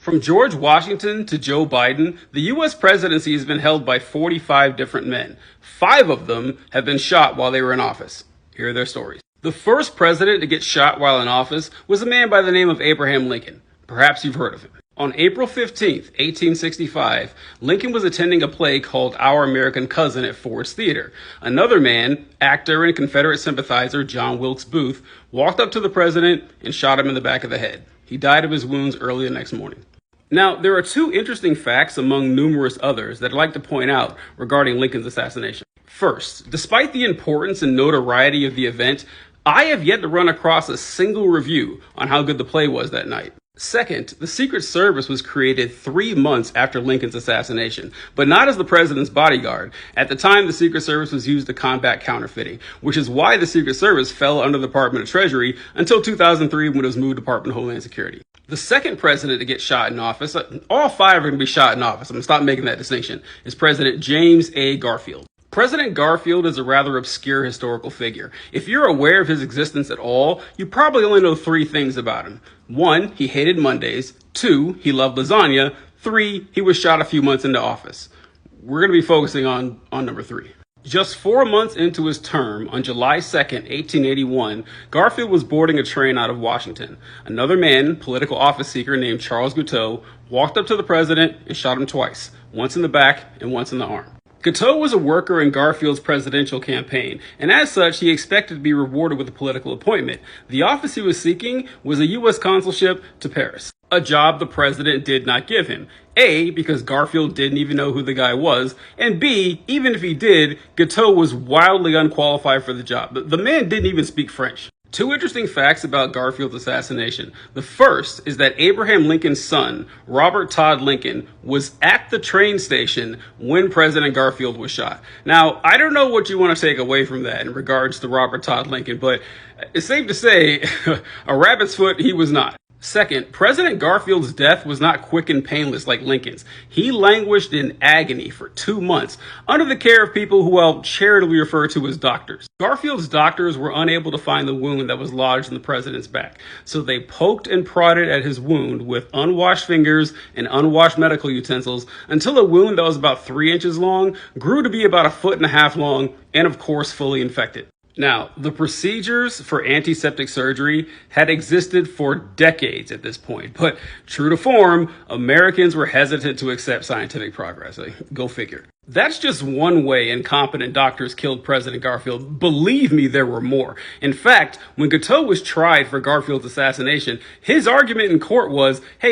From George Washington to Joe Biden, the U.S. presidency has been held by 45 different men. 5 of them have been shot while they were in office. Here are their stories. The first president to get shot while in office was a man by the name of Abraham Lincoln. Perhaps you've heard of him. On April 15th, 1865, Lincoln was attending a play called Our American Cousin at Ford's Theater. Another man, actor and Confederate sympathizer John Wilkes Booth, walked up to the president and shot him in the back of the head. He died of his wounds early the next morning. Now, there are 2 interesting facts among numerous others that I'd like to point out regarding Lincoln's assassination. First, despite the importance and notoriety of the event, I have yet to run across a single review on how good the play was that night. Second, the Secret Service was created 3 months after Lincoln's assassination, but not as the president's bodyguard. At the time, the Secret Service was used to combat counterfeiting, which is why the Secret Service fell under the Department of Treasury until 2003 when it was moved to Department of Homeland Security. The second president to get shot in office, all 5 are going to be shot in office, I'm going to stop making that distinction, is President James A. Garfield. President Garfield is a rather obscure historical figure. If you're aware of his existence at all, you probably only know 3 things about him. 1, he hated Mondays. 2, he loved lasagna. 3, he was shot a few months into office. We're going to be focusing on number 3. Just 4 months into his term, on July 2nd, 1881, Garfield was boarding a train out of Washington. Another man, political office seeker named Charles Guiteau, walked up to the president and shot him twice, once in the back and once in the arm. Guiteau was a worker in Garfield's presidential campaign, and as such, he expected to be rewarded with a political appointment. The office he was seeking was a U.S. consulship to Paris, a job the president did not give him. A, because Garfield didn't even know who the guy was, and B, even if he did, Guiteau was wildly unqualified for the job. The man didn't even speak French. 2 interesting facts about Garfield's assassination. The first is that Abraham Lincoln's son, Robert Todd Lincoln, was at the train station when President Garfield was shot. Now, I don't know what you want to take away from that in regards to Robert Todd Lincoln, but it's safe to say a rabbit's foot he was not. Second, President Garfield's death was not quick and painless like Lincoln's. He languished in agony for 2 months under the care of people who I'll charitably refer to as doctors. Garfield's doctors were unable to find the wound that was lodged in the president's back, so they poked and prodded at his wound with unwashed fingers and unwashed medical utensils until a wound that was about 3 inches long grew to be about 1.5 feet long and, of course, fully infected. Now, the procedures for antiseptic surgery had existed for decades at this point, but true to form, Americans were hesitant to accept scientific progress. Go figure. That's just one way incompetent doctors killed President Garfield. Believe me, there were more. In fact, when Guiteau was tried for Garfield's assassination, his argument in court was, hey,